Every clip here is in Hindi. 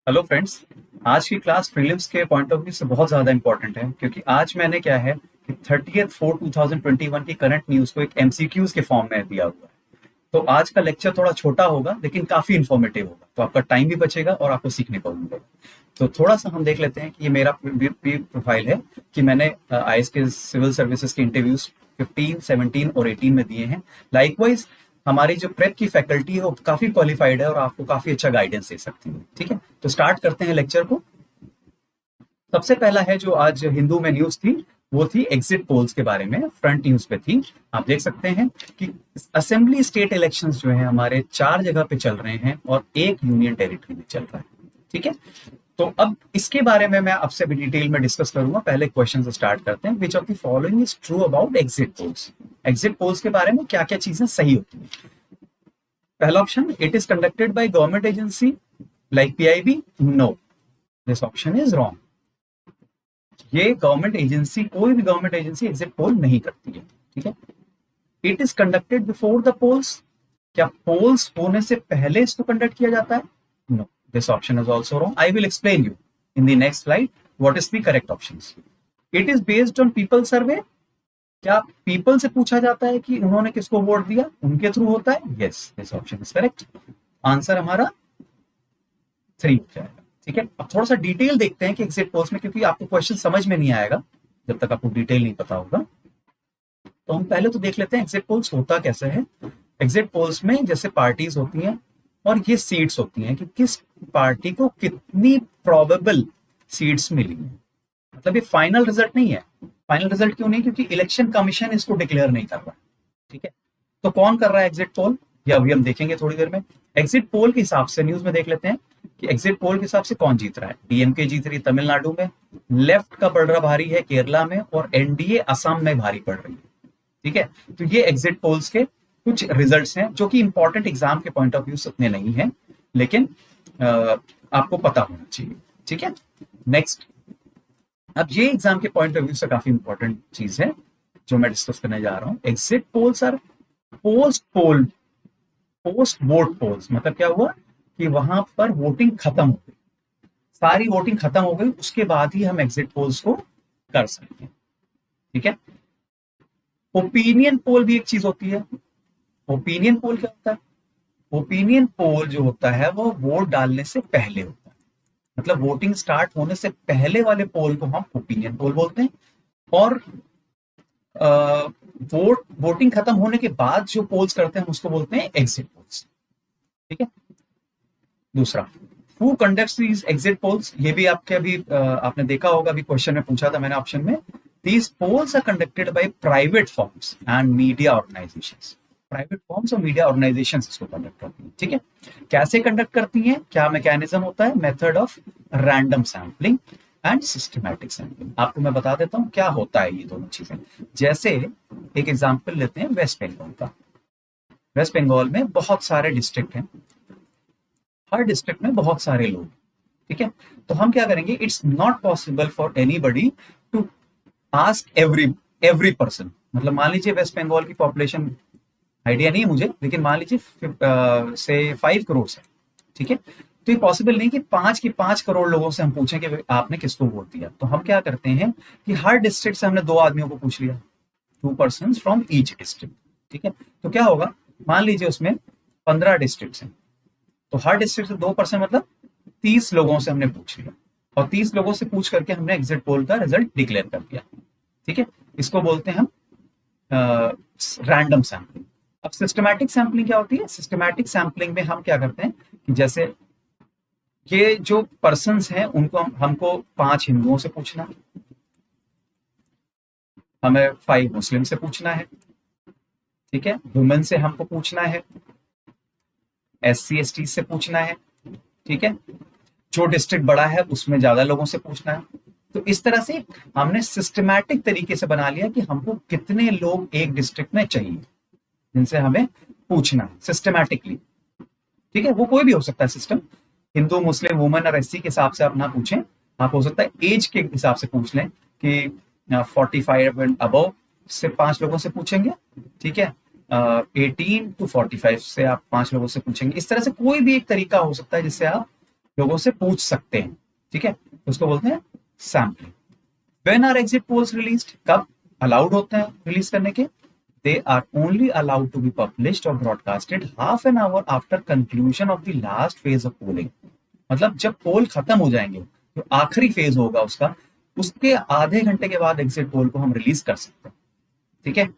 Hello friends. आज की क्लास प्रीलिम्स के पॉइंट ऑफ व्यू से बहुत ज़्यादा इंपॉर्टेंट है, क्योंकि आज मैंने क्या है कि 30/4/2021 की करंट न्यूज़ को एक एमसीक्यूज के फॉर्म में दिया हुआ है। तो आज का लेक्चर थोड़ा छोटा होगा लेकिन काफ़ी इन्फॉर्मेटिव होगा, तो आपका टाइम भी बचेगा और आपको सीखने को भी मिलेगा। तो थोड़ा सा हम देख लेते हैं कि ये मेरा प्रोफाइल है कि मैंने आईएएस के सिविल सर्विसेज के इंटरव्यूज 15, 17 और 18 में दिए हैं। लाइकवाइज हमारी जो प्रेप की फैकल्टी है वो काफ़ी क्वालिफाइड है और आपको काफ़ी अच्छा गाइडेंस दे सकती है। ठीक है, तो स्टार्ट करते हैं लेक्चर को। सबसे पहला है जो आज हिंदू में न्यूज थी, वो थी एग्जिट पोल्स के बारे में, फ्रंट न्यूज पे थी। आप देख सकते हैं कि असेंबली स्टेट इलेक्शंस जो है हमारे 4 जगह पे चल रहे हैं और एक यूनियन टेरिटरी में चल रहा है। ठीक है, तो अब इसके बारे में मैं आपसे भी डिटेल में डिस्कस करूंगा। पहले क्वेश्चन से स्टार्ट करते हैं। Which of the following is true about exit polls? Exit polls के बारे में क्या क्या चीजें सही होती हैं? पहला option, it is conducted by government agency like PIB. No, this option is wrong. ये गवर्नमेंट एजेंसी, कोई भी गवर्नमेंट एजेंसी एग्जिट पोल नहीं करती है। ठीक है, it is conducted before the polls. क्या पोल्स होने से पहले इसको कंडक्ट किया जाता है? No, this option is also wrong. I will explain you in the next slide what is the correct options. It is based on people survey. क्या पीपल से पूछा जाता है कि उन्होंने किसको वोट दिया, उनके थ्रू होता है? Yes, this option is correct. Answer हमारा 3 हो जाएगा। ठीक है, अब थोड़ा सा डिटेल देखते हैं कि एग्जिट पोल्स में, क्योंकि आपको क्वेश्चन समझ में नहीं आएगा जब तक आपको डिटेल नहीं पता होगा। तो हम पहले तो देख लेते हैं एग्जिट पोल्स होता कैसे है। एग्जिट पोल्स में जैसे पार्टीज होती हैं और ये सीट्स होती हैं कि किस पार्टी को कितनी प्रोबेबल सीट्स मिली है। मतलब ये फाइनल रिजल्ट नहीं है। फाइनल रिजल्ट क्यों नहीं? क्योंकि इलेक्शन कमीशन इसको डिक्लेयर नहीं कर रहा। ठीक है, तो कौन कर रहा है एग्जिट पोल, ये अभी हम देखेंगे थोड़ी देर में। एग्जिट पोल के हिसाब से न्यूज में देख लेते हैं कि एग्जिट पोल के हिसाब से कौन जीत रहा है। डीएमके जीत रही है तमिलनाडु में, लेफ्ट का पड़ रहा भारी है केरला में, और एनडीए असम में भारी पड़ रही है। ठीक है, तो ये एग्जिट पोल्स के कुछ रिजल्ट्स हैं जो कि इंपॉर्टेंट एग्जाम के पॉइंट ऑफ व्यू से उतने नहीं है, लेकिन आपको पता होना चाहिए। ठीक है, नेक्स्ट। अब ये एग्जाम के पॉइंट ऑफ व्यू से काफी इंपॉर्टेंट चीज है जो मैं डिस्कस करने जा रहा हूं। Exit polls or post poll, post vote polls. मतलब क्या हुआ कि वहां पर वोटिंग खत्म हो गई, सारी वोटिंग खत्म हो गई, उसके बाद ही हम एग्जिट पोल्स को कर सकते हैं। ठीक है, ओपिनियन पोल भी एक चीज होती है। ओपिनियन पोल क्या होता है? ओपिनियन पोल जो होता है वो वोट डालने से पहले होता है। मतलब वोटिंग स्टार्ट होने से पहले वाले पोल को हम ओपिनियन पोल बोलते हैं, और वोटिंग खत्म होने के बाद जो पोल्स करते हैं हम उसको बोलते हैं एग्जिट पोल्स। ठीक है, दूसरा, who conducts these exit polls? ये भी आपके अभी आपने देखा होगा, अभी क्वेश्चन में पूछा था मैंने ऑप्शन में। These polls are conducted by private firms and media organisations. Private firms और मीडिया ऑर्गेनाइजेशंस इसको कंडक्ट करती हैं। ठीक है, कैसे कंडक्ट करती हैं, क्या मैकेनिज्म होता है? Method of random sampling and systematic sampling. आपको मैं बता देता हूं क्या होता है ये दोनों चीजें। जैसे एक एग्जांपल लेते हैं वेस्ट बंगाल का। वेस्ट बंगाल में बहुत सारे डिस्ट्रिक्ट हैं, हर डिस्ट्रिक्ट में बहुत सारे लोग। ठीक है, तो हम क्या करेंगे, it's not possible for anybody to ask every person. मतलब मान लीजिए वेस्ट बंगाल की पॉपुलेशन, आइडिया नहीं है मुझे, लेकिन मान लीजिए से 5 करोड़ है। ठीक है, तो ये पॉसिबल नहीं कि 5 करोड़ लोगों से हम पूछें कि आपने किसको वोट दिया। तो हम क्या करते हैं कि हर डिस्ट्रिक्ट से हमने 2 आदमियों को पूछ लिया, 2 पर्सन फ्रॉम ईच डिस्ट्रिक्ट। ठीक है, तो क्या होगा, मान लीजिए उसमें 15 डिस्ट्रिक्ट हैं, तो हर डिस्ट्रिक्ट से 2% मतलब 30 लोगों से हमने पूछ लिया, और 30 लोगों से पूछ करके हमने एग्जिट पोल का रिजल्ट डिक्लेयर कर दिया। ठीक है, इसको बोलते हैं हम रैंडम सैम्पलिंग। अब सिस्टमैटिक सैम्पलिंग क्या होती है? सिस्टमैटिक सैम्पलिंग में हम क्या करते हैं कि जैसे ये जो पर्सन्स हैं उनको हमको 5 हिंदुओं से पूछना है, हमें 5 मुस्लिम से पूछना है। ठीक है, वुमेन से हमको पूछना है, SC ST से पूछना है। ठीक है, जो डिस्ट्रिक्ट बड़ा है उसमें ज्यादा लोगों से पूछना है। तो इस तरह से हमने सिस्टमैटिक तरीके से बना लिया कि हमको कितने लोग एक डिस्ट्रिक्ट में चाहिए जिनसे हमें पूछना है सिस्टमैटिकली। ठीक है, वो कोई भी हो सकता है सिस्टम, हिंदू मुस्लिम वुमेन और SC के हिसाब से आप ना पूछें। आप हो सकता है एज के हिसाब से पूछ लें कि 45 एंड अबव से 5 लोगों से पूछेंगे। ठीक है, 18 to 45 से आप 5 लोगों से पूछेंगे। इस तरह से कोई भी एक तरीका हो सकता है जिससे आप लोगों से पूछ सकते हैं, ठीक है, उसको बोलते हैं sampling. When are exit polls released, कब अलाउड होते हैं रिलीज करने के? They are only allowed to be published और broadcasted half an hour after conclusion of the last phase of polling. मतलब जब पोल खत्म हो जाएंगे, जो आखिरी फेज होगा उसका, उसके आधे घंटे के बाद एग्जिट पोल को हम रिलीज कर सकते हैं, ठीक है।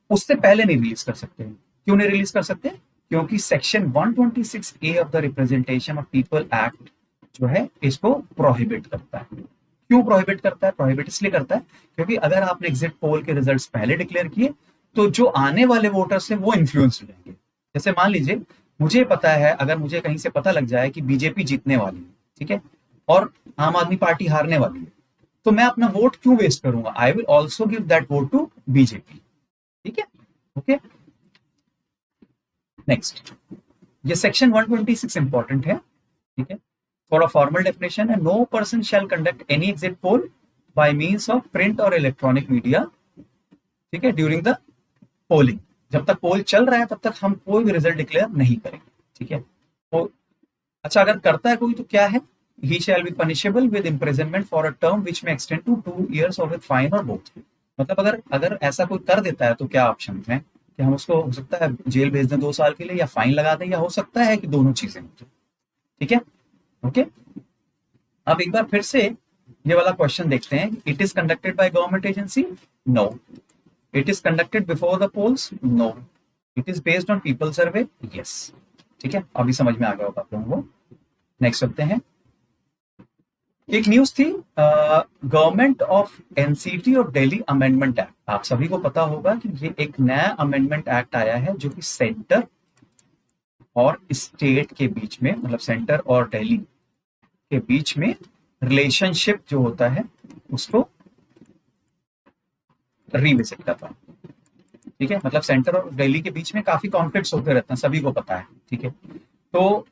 उससे पहले नहीं रिलीज कर सकते हैं। क्यों नहीं रिलीज कर सकते? क्योंकि section 126 A of the representation of people act जो है इसको प्रोहिबिट करता है। क्यों प्रोहिबिट करता है? प्रोहिबिट इसलिए करता है क्योंकि अगर आपने एग्जिट पोल के रिजल्ट्स पहले डिक्लेयर किए तो जो आने वाले वोटर्स हैं वो इन्फ्लुएंस हो जाएंगे। जैसे मान लीजिए मुझे पता है, अगर मुझे कहीं से पता लग जाए कि बीजेपी जीतने वाली है, ठीक है, और आम आदमी पार्टी हारने वाली है, तो मैं अपना वोट क्यों वेस्ट करूंगा? I will also give that vote to BJP, ठीक है, ओके। नेक्स्ट, ये सेक्शन 126 इंपॉर्टेंट है, ठीक है। थोड़ा फॉर्मल डेफिनेशन है, no person shall conduct any exit poll by means of print और इलेक्ट्रॉनिक मीडिया, ठीक है, ड्यूरिंग द पोलिंग। जब तक पोल चल रहा है तब तक हम कोई भी रिजल्ट डिक्लेयर नहीं करेंगे, ठीक है। तो अच्छा, अगर करता है कोई तो क्या है? He shall be punishable with imprisonment for a term which may extend to 2 years और विद फाइन और बोथ। मतलब अगर अगर ऐसा कोई कर देता है तो क्या ऑप्शन है कि हम उसको, हो सकता है जेल भेज दें 2 साल के लिए, या फाइन लगा दें, या हो सकता है कि दोनों चीजें हो जाए, ठीक है, ओके। अब एक बार फिर से ये वाला क्वेश्चन देखते हैं। It is conducted by government agency? No. It is conducted before the polls? No. It is based on people survey? Yes, ठीक है, अभी समझ में आ गया होगा आप लोगों को। नेक्स्ट चलते हैं। एक न्यूज थी, गवर्नमेंट ऑफ एनसीटी और दिल्ली अमेंडमेंट एक्ट। आप सभी को पता होगा कि ये एक नया अमेंडमेंट एक्ट आया है जो कि सेंटर और स्टेट के बीच में, मतलब सेंटर और दिल्ली के बीच में रिलेशनशिप जो होता है उसको रिविजिट करता है, ठीक है। मतलब सेंटर और दिल्ली के बीच में काफी कॉन्फ्लिक्ट्स होते रहते हैं, सभी को पता है, ठीक है। तो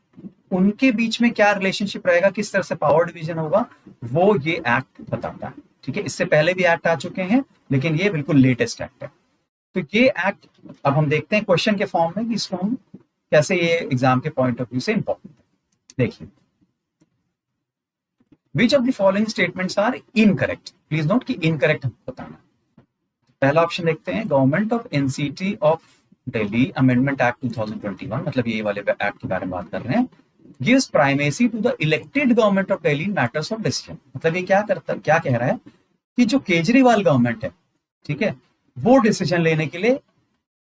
उनके बीच में क्या रिलेशनशिप रहेगा, किस तरह से पावर डिवीजन होगा, वो ये एक्ट बताता है, ठीक है। इससे पहले भी एक्ट आ चुके हैं लेकिन ये बिल्कुल लेटेस्ट एक्ट है। तो ये एक्ट अब हम देखते हैं क्वेश्चन के फॉर्म में कि इसको हम कैसे, ये एग्जाम के पॉइंट ऑफ व्यू से इंपॉर्टेंट है। देखिए, which of the following statements are incorrect? Please note कि इनकरेक्ट हमको बताना। पहला ऑप्शन देखते हैं, government of NCT of Delhi amendment act 2021, मतलब ये वाले एक्ट के बारे में बात कर रहे हैं, gives primacy to the elected government of Delhi in matters of decision. मतलब ये क्या कह रहा है कि जो केजरीवाल गवर्नमेंट है, ठीक है, वो डिसीजन लेने के लिए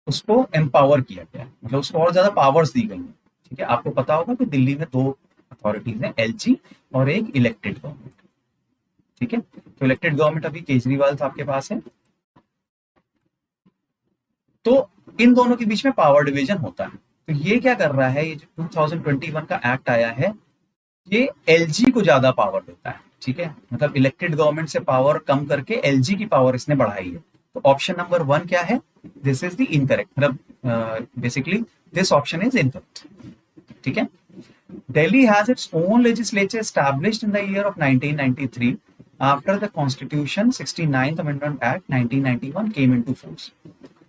उसको एम्पावर किया गया है, मतलब उसको और ज्यादा पावर्स दी गई है, ठीक है। आपको पता होगा कि दिल्ली में 2 अथॉरिटीज हैं, एलजी और एक इलेक्टेड गवर्नमेंट, ठीक है। तो इलेक्टेड गवर्नमेंट अभी केजरीवाल साहब के पास है, तो इन दोनों के बीच में पावर डिवीजन होता है। तो ये क्या कर रहा है, ये जो 2021 का एक्ट आया है, ये एलजी को ज्यादा पावर देता है, ठीक है। मतलब इलेक्टेड गवर्नमेंट से पावर कम करके एलजी की पावर इसने बढ़ाई है। तो ऑप्शन नंबर 1 क्या है? दिस इज द इनकरेक्ट, मतलब basically this option is incorrect, ठीक है। Delhi has its own legislature established in the year of 1993 after the Constitution 69th Amendment Act 1991 came into force.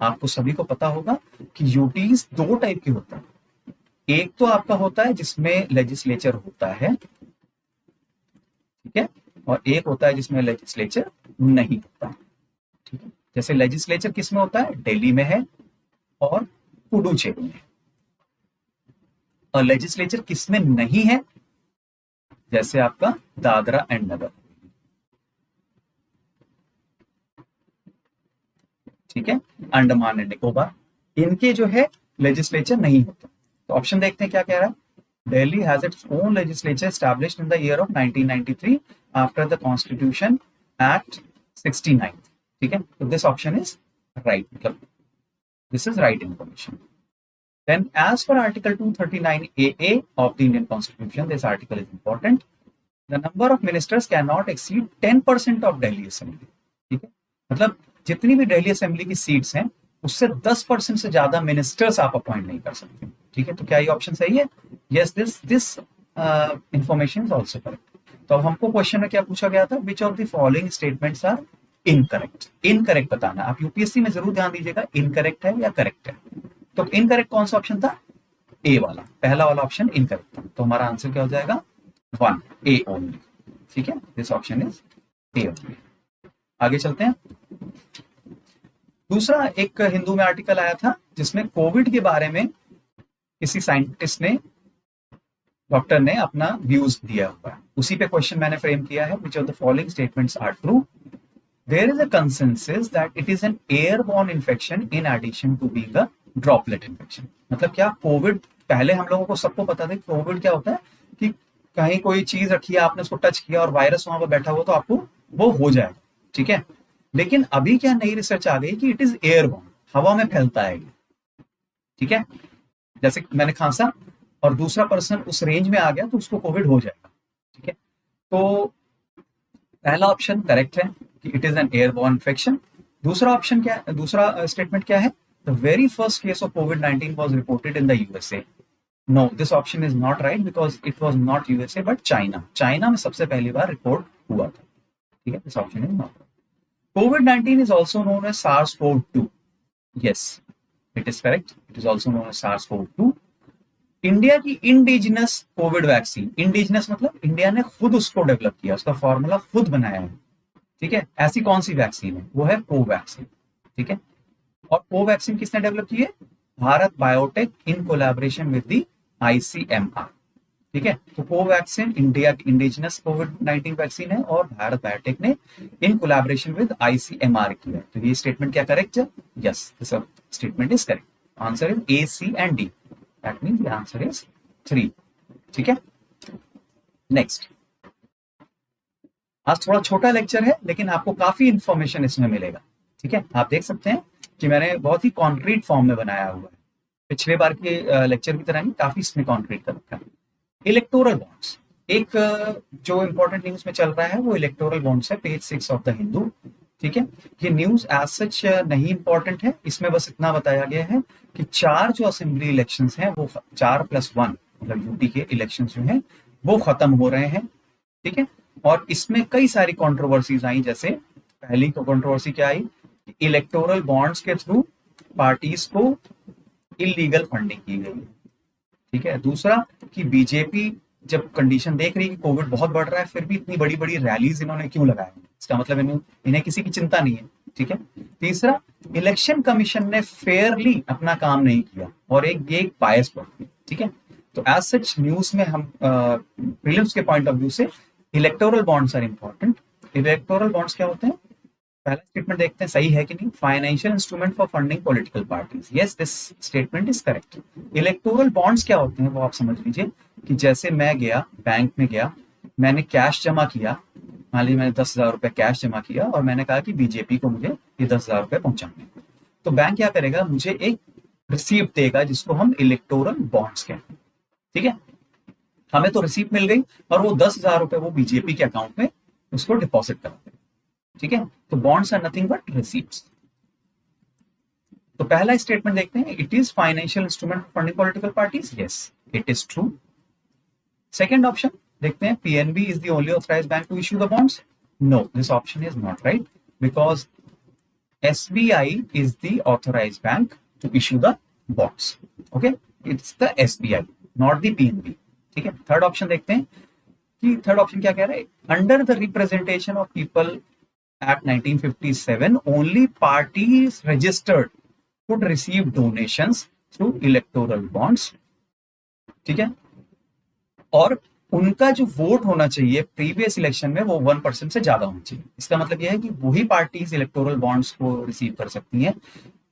आपको सभी को पता होगा कि यूटीज 2 टाइप के होता है। एक तो आपका होता है जिसमें लेजिस्लेचर होता है, ठीक है, और एक होता है जिसमें लेजिस्लेचर नहीं होता, ठीक है। जैसे लेजिस्लेचर किस में होता है? दिल्ली में है और पुडुचेरी में। और लेजिस्लेचर किस में नहीं है? जैसे आपका दादरा एंड नगर, ठीक है, अंडमान एंड निकोबार, इनके जो है लेजिस्लेचर नहीं होता। तो ऑप्शन देखते हैं क्या कह रहा है। Delhi has its own legislature established in the year of 1993 after the constitution act 69, ठीक है। तो दिस ऑप्शन इज राइट, मतलब this is right information. Then, as per Article 239AA of the Indian Constitution, this article is important. The number of ministers cannot exceed 10% of Delhi Assembly. ठीक है, मतलब जितनी भी दिल्ली असेंबली की सीट्स हैं उससे 10% से ज्यादा मिनिस्टर्स आप अपॉइंट नहीं कर सकते, ठीक है। तो क्या ये ऑप्शन सही है? Yes, this information is also correct. तो अब हमको क्वेश्चन में क्या पूछा गया था, which of the following statements are incorrect? Incorrect बताना। आप यूपीएससी में जरूर ध्यान दीजिएगा, इनकरेक्ट है या करेक्ट है। तो इनकरेक्ट कौन सा ऑप्शन था? ए वाला, पहला वाला ऑप्शन इनकरेक्ट था। तो हमारा आंसर क्या हो जाएगा? One, A only. ठीक है, this option is A only. आगे चलते हैं। दूसरा एक हिंदू में आर्टिकल आया था जिसमें कोविड के बारे में किसी साइंटिस्ट ने, डॉक्टर ने अपना व्यूज दिया हुआ है। उसी पे क्वेश्चन मैंने फ्रेम किया है, which of the following statements are true. There is a consensus that it is an airborne infection in addition to being a droplet infection. मतलब क्या कोविड, पहले हम लोगों को सबको पता था कि कोविड क्या होता है कि कहीं कोई चीज रखी है, आपने उसको टच किया और वायरस वहां पर बैठा हुआ तो आपको वो हो जाएगा। ठीक है, लेकिन अभी क्या नई रिसर्च आ गई कि इट इज एयरबॉर्न, हवा में फैलता है ये। ठीक है, जैसे मैंने खांसा और दूसरा पर्सन उस रेंज में आ गया तो उसको कोविड हो जाएगा। ठीक है, तो पहला ऑप्शन करेक्ट है कि it is an airborne infection. दूसरा ऑप्शन क्या है, दूसरा स्टेटमेंट क्या है, the very first case of कोविड-19 was reported in the USA. No, this option is not right because it was not USA but China. China में सबसे पहली बार रिपोर्ट हुआ था। ठीक है, this option is not. COVID-19 is also known as SARS-CoV-2. Yes, it is correct. It is also known as SARS-CoV-2. India की इंडिजिनस कोविड वैक्सीन, इंडिजिनस मतलब इंडिया ने खुद उसको डेवलप किया, उसका फॉर्मूला खुद बनाया है। ठीक है, ऐसी कौन सी वैक्सीन है, वो है कोवैक्सीन। ठीक है, और कोवैक्सीन किसने डेवलप की है, Bharat biotech in collaboration with the ICMR। ठीक है, तो कोवैक्सीन इंडिया की इंडिजिनस कोविड-19 वैक्सीन है और भारत बायोटेक ने इन कोलैबोरेशन विद ICMR किया है। तो ये स्टेटमेंट क्या करेक्ट है, yes, this statement is correct. Answer is A, C and D। That means the answer is 3। ठीक है, नेक्स्ट। आज थोड़ा छोटा लेक्चर है लेकिन आपको काफी इंफॉर्मेशन इसमें मिलेगा। ठीक है, आप देख सकते हैं कि मैंने बहुत ही कॉन्क्रीट फॉर्म में बनाया हुआ है, पिछले बार के लेक्चर की तरह नहीं, काफी इसमें कॉन्क्रीट कर रखा है। इलेक्टोरल बॉन्ड्स, एक जो इंपॉर्टेंट न्यूज में चल रहा है वो इलेक्टोरल बॉन्ड्स है, पेज 6 ऑफ द हिंदू। ठीक है, ये न्यूज एज सच नहीं इंपॉर्टेंट है, इसमें बस इतना बताया गया है कि 4 जो असेंबली इलेक्शंस हैं वो 4+1 मतलब यूपी के इलेक्शन जो हैं वो खत्म हो रहे हैं। ठीक है, और इसमें कई सारी कंट्रोवर्सीज आई, जैसे पहली कंट्रोवर्सी क्या आई, इलेक्टोरल बॉन्ड्स के थ्रू पार्टीज को इलीगल फंडिंग की गई। ठीक है, दूसरा कि बीजेपी जब कंडीशन देख रही है कि कोविड बहुत बढ़ रहा है फिर भी इतनी बड़ी बड़ी रैलीज इन्होंने क्यों लगाया, इसका मतलब इन्हें किसी की चिंता नहीं है। ठीक है, तीसरा, इलेक्शन कमीशन ने फेयरली अपना काम नहीं किया और ये एक बायस बढ़। ठीक है, तो एज सच न्यूज में हम प्रीलिम्स के पॉइंट ऑफ व्यू से electoral bonds are important. Electoral bonds क्या होते हैं, पहला स्टेटमेंट देखते हैं सही है कि नहीं, financial instrument for funding political parties. Yes, this statement is correct. Electoral bonds क्या होते हैं वो आप समझ लीजिए कि जैसे मैं गया बैंक में गया, मैंने कैश जमा किया, मान लीजिए मैंने 10,000 रुपए कैश जमा किया और मैंने कहा कि बीजेपी को मुझे ये 10,000 रुपए पहुंचाने, तो बैंक क्या करेगा, मुझे एक रिसीप्ट देगा जिसको हम इलेक्टोरल बॉन्ड्स कहते हैं। ठीक है, हमें तो रिसीप्ट मिल गई और वो 10,000 रुपए वो बीजेपी के अकाउंट में उसको डिपॉजिट करा देगा। ठीक है, तो bonds are nothing but receipts. तो पहला स्टेटमेंट देखते हैं, it is financial instrument funding political parties. Yes, it is true. Second option देखते हैं, PNB is the only authorised bank to issue the bonds. No, this option is not right because SBI is the authorised bank to issue the bonds. Okay, it's the SBI not the PNB. ठीक है, थर्ड ऑप्शन देखते हैं कि थर्ड ऑप्शन क्या कह रहा है, under the representation of people Act 1957, only parties registered could receive donations through electoral bonds. ठीक है, और उनका जो वोट होना चाहिए प्रीवियस इलेक्शन में वो 1% से ज्यादा होना चाहिए। इसका मतलब यह है कि वही पार्टीज इलेक्टोरल बॉन्ड्स को रिसीव कर सकती हैं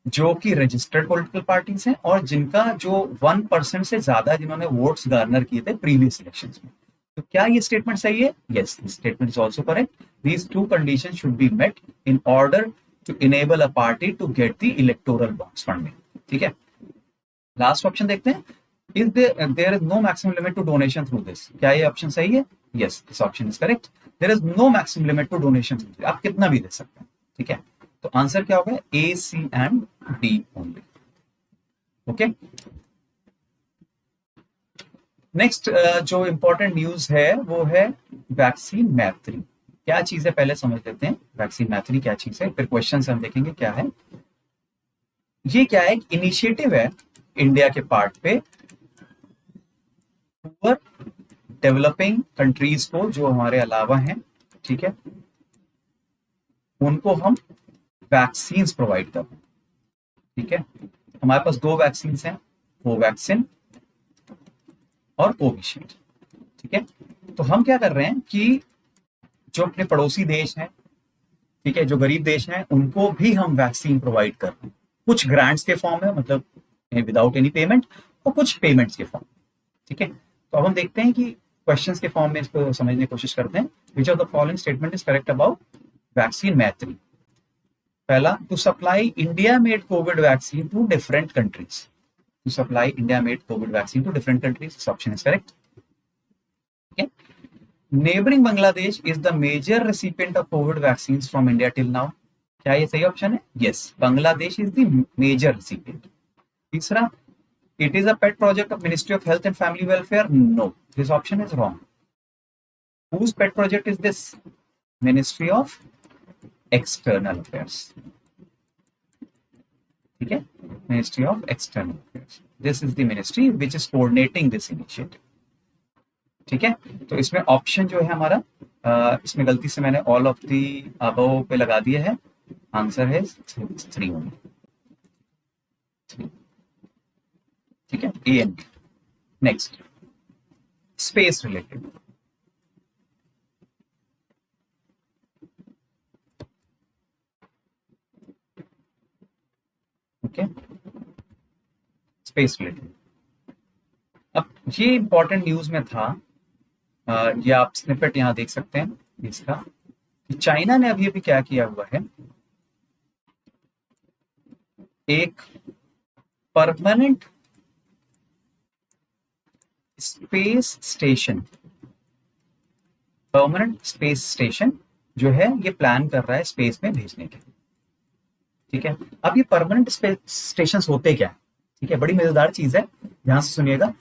जो कि रजिस्टर्ड पॉलिटिकल पार्टीज हैं और जिनका जो 1% से ज्यादा जिन्होंने वोट्स गार्नर किए थे प्रीवियस इलेक्शन में। तो क्या ये स्टेटमेंट सही है? Yes, this statement is also correct. These two conditions should be met in order to enable a party to get the electoral bonds funding. ठीक है, लास्ट ऑप्शन देखते हैं, is there is no maximum limit to donation through this. क्या ये ऑप्शन सही है? Yes, this option is correct. There is no maximum limit to donation through this. आप कितना भी दे सकते हैं। ठीक है, तो आंसर क्या होगा, A, C and D only. Okay, next जो इंपॉर्टेंट न्यूज है वो है वैक्सीन मैत्री। क्या चीज है पहले समझ लेते हैं, वैक्सीन मैत्री क्या चीज है, फिर क्वेश्चन हम देखेंगे क्या है। ये क्या है, इनिशिएटिव है इंडिया के पार्ट पे पुअर डेवलपिंग कंट्रीज को जो हमारे अलावा हैं, ठीक है, उनको हम वैक्सीन प्रोवाइड कर रहे हैं। ठीक है, हमारे पास 2 वैक्सीन हैं, कोवैक्सिन और कोविशील्ड। ठीक है, तो हम क्या कर रहे हैं कि जो अपने पड़ोसी देश हैं, ठीक है, जो गरीब देश हैं, उनको भी हम वैक्सीन प्रोवाइड कर रहे हैं। कुछ ग्रांट्स के फॉर्म में, मतलब विदाउट एनी पेमेंट, और कुछ पेमेंट्स के फॉर्म। ठीक है, तो अब हम देखते हैं कि क्वेश्चंस के फॉर्म में इसको समझने की कोशिश करते हैं। Which of the following statement is correct about vaccine Maitri? पहला, to supply India made COVID vaccine to different countries. To supply India made COVID vaccine to different countries, this option is correct. ठीक है, neighbouring Bangladesh is the major recipient of COVID vaccine from India till now. क्या ये सही ऑप्शन है? Yes, Bangladesh is the major recipient. तीसरा, it is a pet project of Ministry of Health and Family Welfare. No, this option is wrong. Whose pet project is this? Ministry of External Affairs. ठीक है, Ministry of External Affairs. This is the ministry which is coordinating this initiative. ठीक है, तो इसमें ऑप्शन जो है हमारा, इसमें गलती से मैंने ऑल ऑफ दी अबव पे लगा दिया है। आंसर है 3 ओनली। ठीक है, A and B. Next, space related. Okay, space related. अब ये इंपॉर्टेंट न्यूज में था, ये आप स्निपेट यहां देख सकते हैं इसका, कि चाइना ने अभी क्या किया हुआ है, एक permanent space station, permanent space station जो है ये प्लान कर रहा है स्पेस में भेजने के लिए। ठीक है, अब ये परमानेंट स्पेस स्टेशन होते क्या है? ठीक है, बड़ी मजेदार चीज है, ध्यान से सुनिएगा।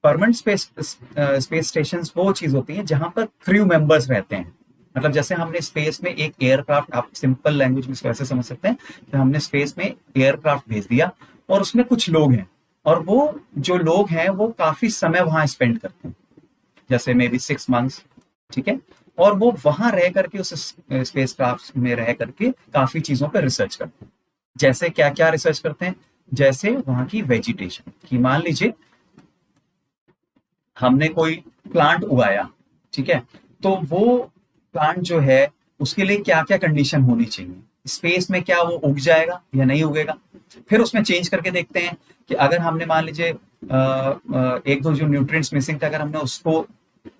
परमानेंट स्पेस स्टेशन वो चीज होती है जहां पर क्रू मेंबर्स रहते हैं। मतलब जैसे हमने स्पेस में एक एयरक्राफ्ट, आप सिंपल लैंग्वेज में इसको ऐसे समझ सकते हैं कि हमने स्पेस में एयरक्राफ्ट भेज दिया और उसमें कुछ लोग हैं, और वो जो लोग हैं वो काफी समय वहां स्पेंड करते हैं, जैसे मे बी 6 मंथ्स। ठीक है, और वो वहां रह करके, उस स्पेस क्राफ्ट में रह करके काफी चीजों पर रिसर्च करते हैं। जैसे क्या क्या रिसर्च करते हैं? जैसे वहां की वेजिटेशन की, मान लीजिए हमने कोई प्लांट उगाया, ठीक है, तो वो प्लांट जो है उसके लिए क्या क्या कंडीशन होनी चाहिए, स्पेस में क्या वो उग जाएगा या नहीं उगेगा। फिर उसमें चेंज करके देखते हैं कि अगर हमने मान लीजिए एक दो जो न्यूट्रिएंट्स मिसिंग थे, अगर हमने उसको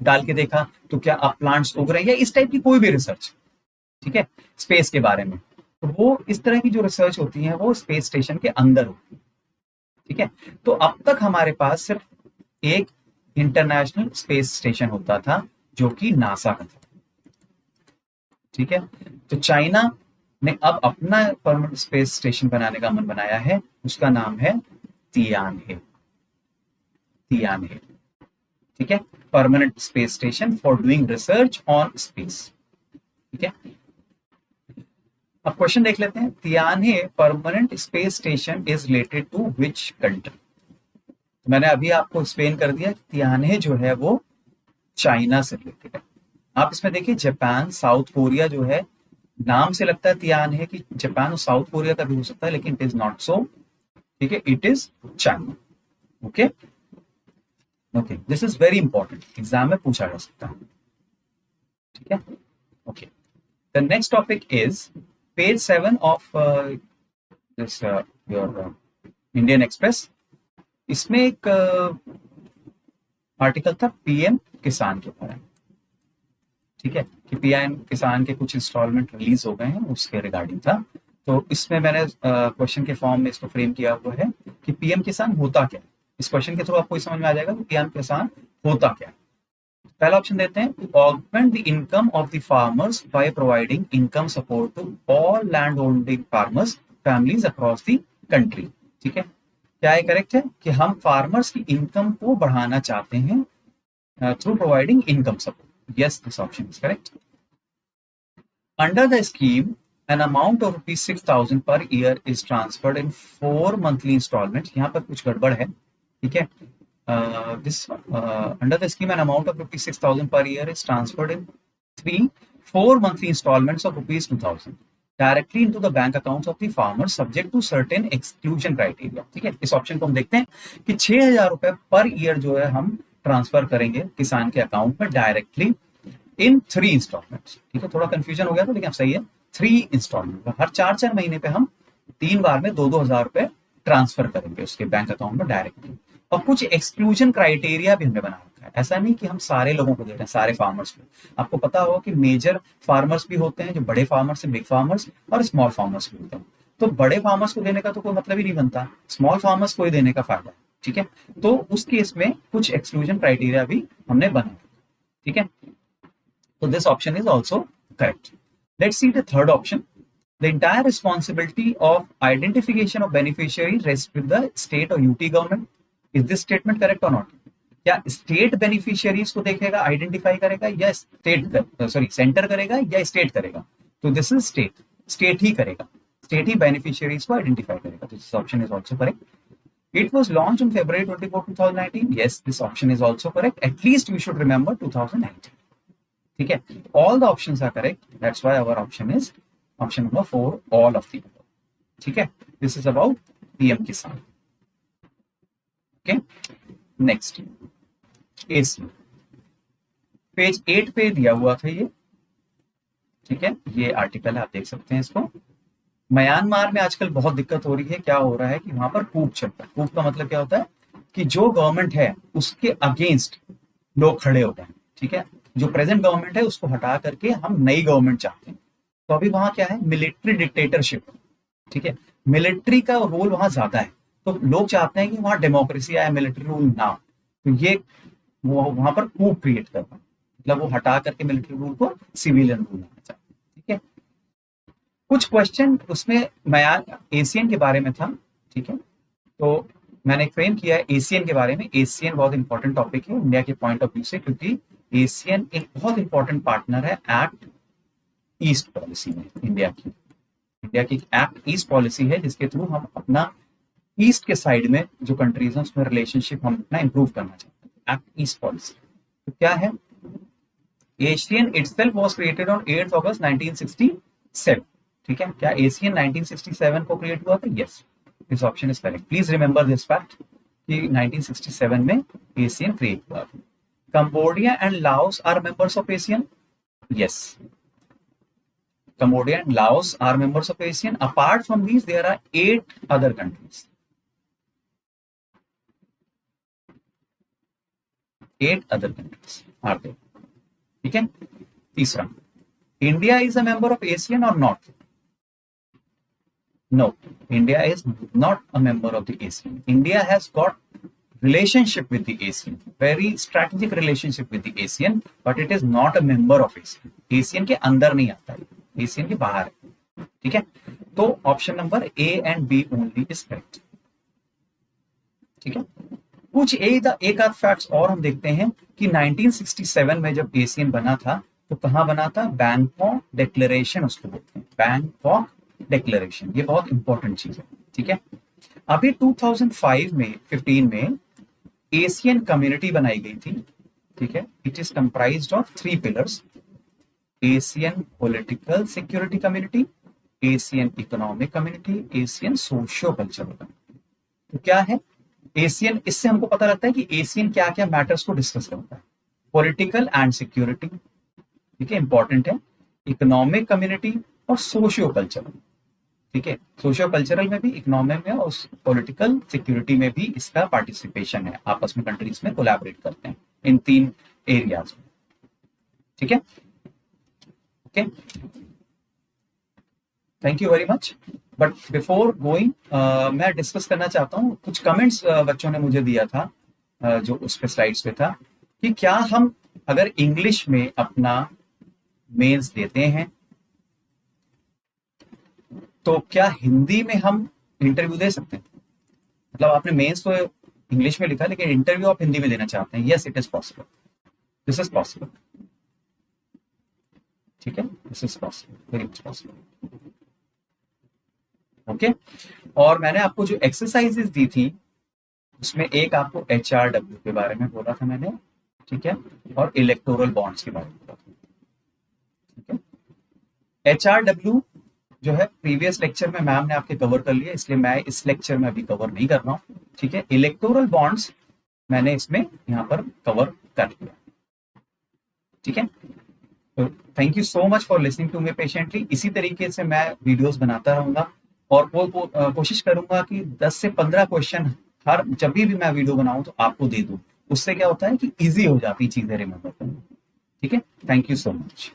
डाल के देखा तो क्या अब प्लांट्स उग रहे हैं, या इस टाइप की कोई भी रिसर्च, ठीक है, स्पेस के बारे में। तो वो इस तरह की जो रिसर्च होती है वो स्पेस स्टेशन के अंदर होती है। ठीक है, तो अब तक हमारे पास सिर्फ एक इंटरनेशनल स्पेस स्टेशन होता था जो कि नासा का था। ठीक है, तो चाइना ने अब अपना परमानेंट स्पेस स्टेशन बनाने का मन बनाया है, उसका नाम है तियानहे। तियानहे, ठीक है, permanent space station for doing research on space. ठीक है, अब क्वेश्चन देख लेते हैं। Tianhe permanent space station is related to which country? मैंने अभी आपको एक्सप्लेन कर दिया, तियानहे जो है वो चाइना से रिलेटेड है। आप इसमें देखिए, जापान, साउथ कोरिया जो है, नाम से लगता है तियानहे कि जापान और साउथ कोरिया का भी हो सकता है, लेकिन इट इज नॉट सो। ठीक है, it is China. Okay okay, this is very important, exam में पूछा जा सकता है। ठीक है, okay, the next topic is page 7 of this your Indian express. इसमें एक आर्टिकल था पीएम किसान के बारे में। ठीक है, कि पीएम किसान के कुछ इंस्टॉलमेंट रिलीज हो गए हैं, उसके रिगार्डिंग था। तो इसमें मैंने क्वेश्चन के फॉर्म में इसको फ्रेम किया हुआ है कि पीएम किसान होता क्या है। इस क्वेश्चन के थ्रू आपको समझ में आ जाएगा कि पीएम किसान होता क्या है। पहला ऑप्शन देते हैं, to augment the income of the farmers by providing income support to all land holding farmers families across the country. ठीक है, क्या ये करेक्ट है कि हम फार्मर्स की इनकम को बढ़ाना चाहते हैं through providing income support? Yes, this option is correct. Under the scheme, an amount of rupees 6,000 per year is transferred in 4 monthly installments. यहाँ पर कुछ गड़बड़ है, ठीक है, this under the scheme an amount of rupees 6,000 per year is transferred in 4 monthly installments of rupees 2,000 directly into the bank accounts of the farmer subject to certain exclusion criteria. ठीक है, इस ऑप्शन को हम देखते हैं कि 6,000 रुपए पर ईयर जो है हम ट्रांसफर करेंगे किसान के अकाउंट में डायरेक्टली इन 3 इंस्टॉलमेंट्स। ठीक है, थोड़ा कंफ्यूजन हो गया था, लेकिन अब सही है। 3 इंस्टॉलमेंट, हर 4-4 महीने पे हम 3 बार में 2-2 हजार रुपए ट्रांसफर करेंगे उसके बैंक अकाउंट में डायरेक्टली। और कुछ एक्सक्लूजन क्राइटेरिया भी हमने बना रखा है, ऐसा नहीं कि हम सारे लोगों को दे रहे हैं, सारे फार्मर्स को। आपको पता होगा कि मेजर फार्मर्स भी होते हैं, जो बड़े फार्मर्स हैं, बिग फार्मर्स, और स्मॉल फार्मर्स भी होते हैं। तो बड़े फार्मर्स को देने का तो कोई मतलब ही नहीं बनता, स्मॉल फार्मर्स को ही देने का फायदा है। ठीक है, तो उस केस में कुछ एक्सक्लूजन क्राइटेरिया भी हमने बना रखा। ठीक है, तो this option is also correct. Let's see the third option. The entire responsibility of identification of beneficiary rests with the state or UT government. Is this statement correct or not? क्या स्टेट बेनिफिशियरीज को देखेगा, आइडेंटिफाई करेगा, या सेंटर करेगा या स्टेट करेगा? तो दिस इज स्टेट, स्टेट ही करेगा, स्टेट ही बेनिफिशियरीज को आइडेंटिफाई करेगा। This option is also correct. It was launched on February 24, 2019. Yes, this option is also correct. At least we should remember 2019. ठीक है, all the options are correct. That's why our option is option number 4, all of the above. ठीक है, this is about PM Kisan. Okay, next AC page 8 पे दिया हुआ था ये। ठीक है, ये आर्टिकल है, आप देख सकते हैं इसको। म्यांमार में आजकल बहुत दिक्कत हो रही है। क्या हो रहा है कि वहां पर कूप चल रहा है। कूप का मतलब क्या होता है कि जो गवर्नमेंट है उसके अगेंस्ट लोग खड़े हो गए हैं। ठीक है, जो प्रेजेंट गवर्नमेंट है उसको हटा करके हम नई गवर्नमेंट चाहते हैं। तो अभी वहां क्या है, मिलिट्री डिक्टेटरशिप। ठीक है, मिलिट्री का रोल वहां ज्यादा है, तो लोग चाहते हैं कि वहां डेमोक्रेसी आए, मिलिट्री रूल ना। तो ये वो वहां पर कूप क्रिएट करना, मतलब वो हटा करके मिलिट्री रूल को सिविलियन रूल लाना चाहते हैं। ठीक है, कुछ क्वेश्चन उसमें एशियन के बारे में था। ठीक है, तो मैंने फ्रेम किया है एशियन के बारे में। एशियन बहुत इंपॉर्टेंट टॉपिक है इंडिया के पॉइंट ऑफ व्यू से, क्योंकि एशियन एक बहुत इंपॉर्टेंट पार्टनर है एक्ट ईस्ट पॉलिसी में। इंडिया की एक्ट ईस्ट पॉलिसी है, जिसके थ्रू हम अपना ईस्ट के साइड में जो कंट्रीज हैं उसमें रिलेशनशिप हम अपना इंप्रूव करना चाहते हैं। एक्ट ईस्ट पॉलिसी तो क्या है? Asian itself was created on 8 अगस्त 1967। ठीक है, क्या एशियन 1967 को क्रिएट हुआ था? Yes, this option is correct. Please remember this fact कि 1967 में एशियन क्रिएट हुआ था। Cambodia and Laos are members of ASEAN. Yes, Cambodia and Laos are members of ASEAN. Apart from these, there are 8 other countries. 8 other countries are there. ठीक है, तीसरा, India is a member of ASEAN or not? No, India is not a member of the ASEAN. India has got relationship with the ASEAN, very strategic relationship with the ASEAN, but it is not a member of ASEAN. ASEAN के अंदर नहीं आता है, एशियन के बाहर है। ठीक है, तो option number A and B only is correct. ठीक है, कुछ एक आध फैक्ट्स और हम देखते हैं कि 1967 में जब एशियन बना था तो कहां बना था? बैंकॉक डिक्लेरेशन उसको बोलते हैं, बैंकॉक डिक्लेरेशन। ये बहुत इंपॉर्टेंट चीज है। ठीक है, अभी 2015 में एशियन कम्युनिटी बनाई गई थी। ठीक है, it is comprised of 3 pillars: Asian political security community, Asian economic community, Asian socio cultural community. तो क्या है एशियन? इससे हमको पता लगता है कि एशियन क्या क्या मैटर्स को डिस्कस करता है। पॉलिटिकल एंड सिक्योरिटी, ठीक है, इंपॉर्टेंट है। इकोनॉमिक कम्युनिटी और सोशियो कल्चरल। ठीक है, सोशियो कल्चरल में भी, इकोनॉमिक में और पॉलिटिकल सिक्योरिटी में भी इसका पार्टिसिपेशन है। आपस में कंट्रीज में कोलैबोरेट करते हैं इन 3 एरियाज में। ठीक है, okay, thank you very much. But before going मैं डिस्कस करना चाहता हूँ कुछ कमेंट्स बच्चों ने मुझे दिया था, जो उस पे स्लाइड्स पे था, कि क्या हम अगर इंग्लिश में अपना मेंस देते हैं तो क्या हिंदी में हम इंटरव्यू दे सकते हैं? मतलब आपने मेंस तो इंग्लिश में लिखा लेकिन इंटरव्यू आप हिंदी में देना चाहते हैं। Yes, it is possible, this is possible. ठीक है, this is possible, very much possible. Okay, और मैंने आपको जो एक्सरसाइजेस दी थी उसमें एक आपको HRW के बारे में बोला था मैंने, ठीक है, और इलेक्टोरल बॉन्ड्स के बारे में बोला था, ठीक है। HRW जो है प्रीवियस लेक्चर में मैम ने आपके कवर कर लिया, इसलिए मैं इस लेक्चर में अभी कवर नहीं कर रहा हूँ, ठीक है। इलेक्टोरल बॉन्ड्स मैंने इसमें यहाँ पर कवर कर लिया, ठीक है। तो thank you so much for listening to me patiently. इसी तरीके से मैं वीडियोस बनाता रहूंगा और कोशिश करूंगा कि 10 से 15 क्वेश्चन हर जब भी मैं वीडियो बनाऊं तो आपको दे दूं। उससे क्या होता है कि इजी हो जाती चीजें रिमेंबर करना, ठीक है। Thank you so much.